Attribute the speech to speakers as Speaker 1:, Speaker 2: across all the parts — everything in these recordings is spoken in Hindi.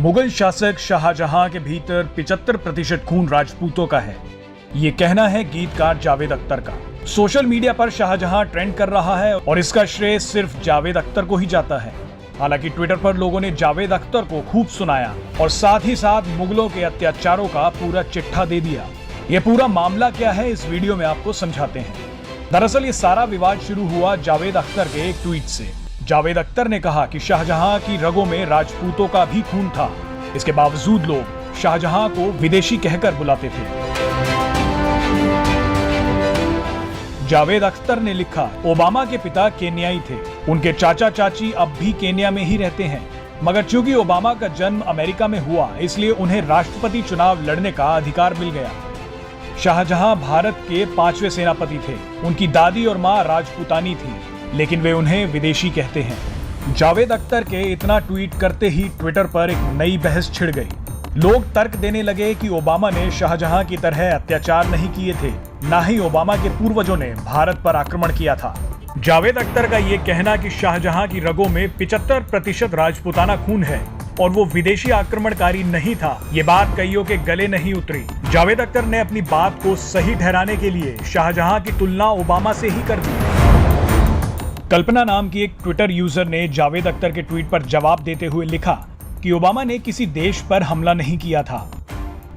Speaker 1: मुगल शासक शाहजहां के भीतर 75% खून राजपूतों का है, ये कहना है गीतकार जावेद अख्तर का। सोशल मीडिया पर शाहजहां ट्रेंड कर रहा है और इसका श्रेय सिर्फ जावेद अख्तर को ही जाता है। हालांकि ट्विटर पर लोगों ने जावेद अख्तर को खूब सुनाया और साथ ही साथ मुगलों के अत्याचारों का पूरा चिट्ठा दे दिया। ये पूरा मामला क्या है, इस वीडियो में आपको समझाते हैं। दरअसल ये सारा विवाद शुरू हुआ जावेद अख्तर के एक ट्वीट से। जावेद अख्तर ने कहा कि शाहजहां की रगों में राजपूतों का भी खून था, इसके बावजूद लोग शाहजहां को विदेशी कहकर बुलाते थे। जावेद अख्तर ने लिखा, ओबामा के पिता केन्याई थे, उनके चाचा चाची अब भी केन्या में ही रहते हैं, मगर चूंकि ओबामा का जन्म अमेरिका में हुआ इसलिए उन्हें राष्ट्रपति चुनाव लड़ने का अधिकार मिल गया। शाहजहां भारत के 5वें सेनापति थे, उनकी दादी और मां राजपूतानी थी, लेकिन वे उन्हें विदेशी कहते हैं। जावेद अख्तर के इतना ट्वीट करते ही ट्विटर पर एक नई बहस छिड़ गई। लोग तर्क देने लगे कि ओबामा ने शाहजहां की तरह अत्याचार नहीं किए थे, ना ही ओबामा के पूर्वजों ने भारत पर आक्रमण किया था। जावेद अख्तर का ये कहना कि शाहजहां की रगों में 75% राजपूताना खून है और वो विदेशी आक्रमणकारी नहीं था, ये बात कईयों के गले नहीं उतरी। जावेद अख्तर ने अपनी बात को सही ठहराने के लिए शाहजहां की तुलना ओबामा से ही कर दी। कल्पना नाम की एक ट्विटर यूजर ने जावेद अख्तर के ट्वीट पर जवाब देते हुए लिखा कि ओबामा ने किसी देश पर हमला नहीं किया था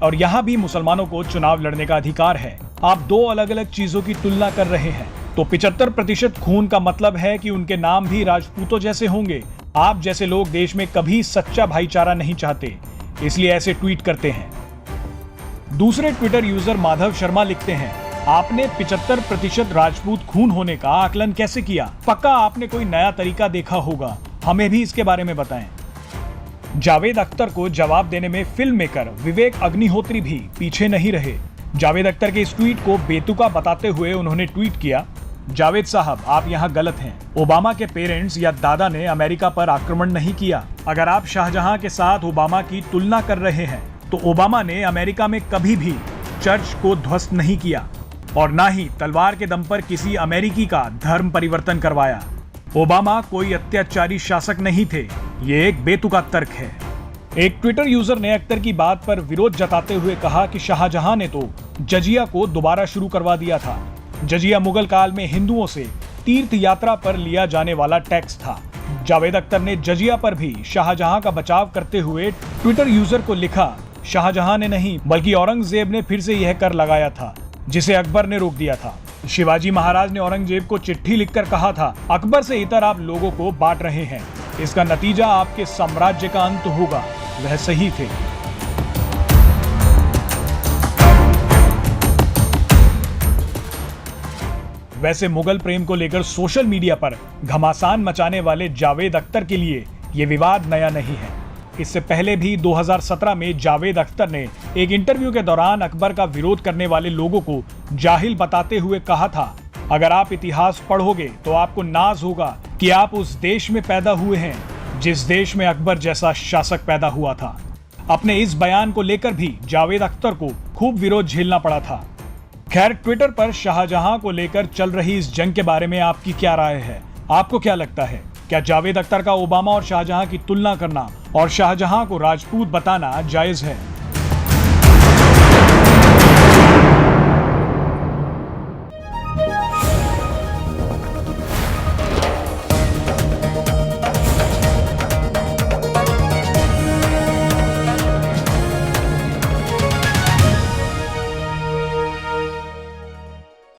Speaker 1: और यहाँ भी मुसलमानों को चुनाव लड़ने का अधिकार है। आप दो अलग अलग चीजों की तुलना कर रहे हैं। तो 75% खून का मतलब है कि उनके नाम भी राजपूतों जैसे होंगे। आप जैसे लोग देश में कभी सच्चा भाईचारा नहीं चाहते, इसलिए ऐसे ट्वीट करते हैं। दूसरे ट्विटर यूजर माधव शर्मा लिखते हैं, आपने 75% राजपूत खून होने का आकलन कैसे किया? पक्का आपने कोई नया तरीका देखा होगा, हमें भी इसके बारे में बताएं। जावेद अख्तर को जवाब देने में फिल्म मेकर विवेक अग्निहोत्री भी पीछे नहीं रहे। जावेद अख्तर के इस ट्वीट को बेतुका बताते हुए उन्होंने ट्वीट किया, जावेद साहब आप यहाँ गलत हैं। ओबामा के पेरेंट्स या दादा ने अमेरिका पर आक्रमण नहीं किया। अगर आप शाहजहां के साथ ओबामा की तुलना कर रहे हैं तो ओबामा ने अमेरिका में कभी भी चर्च को ध्वस्त नहीं किया और ना ही तलवार के दम पर किसी अमेरिकी का धर्म परिवर्तन करवाया। ओबामा कोई अत्याचारी शासक नहीं थे। ये एक बेतुका तर्क है। एक ट्विटर यूजर ने अख्तर की बात पर विरोध जताते हुए कहा कि शाहजहां ने तो जजिया को दोबारा शुरू करवा दिया था। जजिया मुगल काल में हिंदुओं से तीर्थ यात्रा पर लिया जाने वाला टैक्स था। जावेद अख्तर ने जजिया पर भी शाहजहां का बचाव करते हुए ट्विटर यूजर को लिखा, शाहजहां ने नहीं बल्कि औरंगजेब ने फिर से यह कर लगाया था जिसे अकबर ने रोक दिया था। शिवाजी महाराज ने औरंगजेब को चिट्ठी लिखकर कहा था, अकबर से इतर आप लोगों को बांट रहे हैं, इसका नतीजा आपके साम्राज्य का अंत होगा। वह सही थे। वैसे मुगल प्रेम को लेकर सोशल मीडिया पर घमासान मचाने वाले जावेद अख्तर के लिए यह विवाद नया नहीं है। इससे पहले भी 2017 में जावेद अख्तर ने एक इंटरव्यू के दौरान अकबर का विरोध करने वाले लोगों को जाहिल बताते हुए कहा था, अगर आप इतिहास पढ़ोगे तो आपको नाज होगा कि आप उस देश में पैदा हुए हैं जिस देश में अकबर जैसा शासक पैदा हुआ था। अपने इस बयान को लेकर भी जावेद अख्तर को खूब विरोध झेलना पड़ा था। खैर, ट्विटर पर शाहजहां को लेकर चल रही इस जंग के बारे में आपकी क्या राय है? आपको क्या लगता है? क्या जावेद अख्तर का ओबामा और शाहजहां की तुलना करना और शाहजहां को राजपूत बताना जायज है?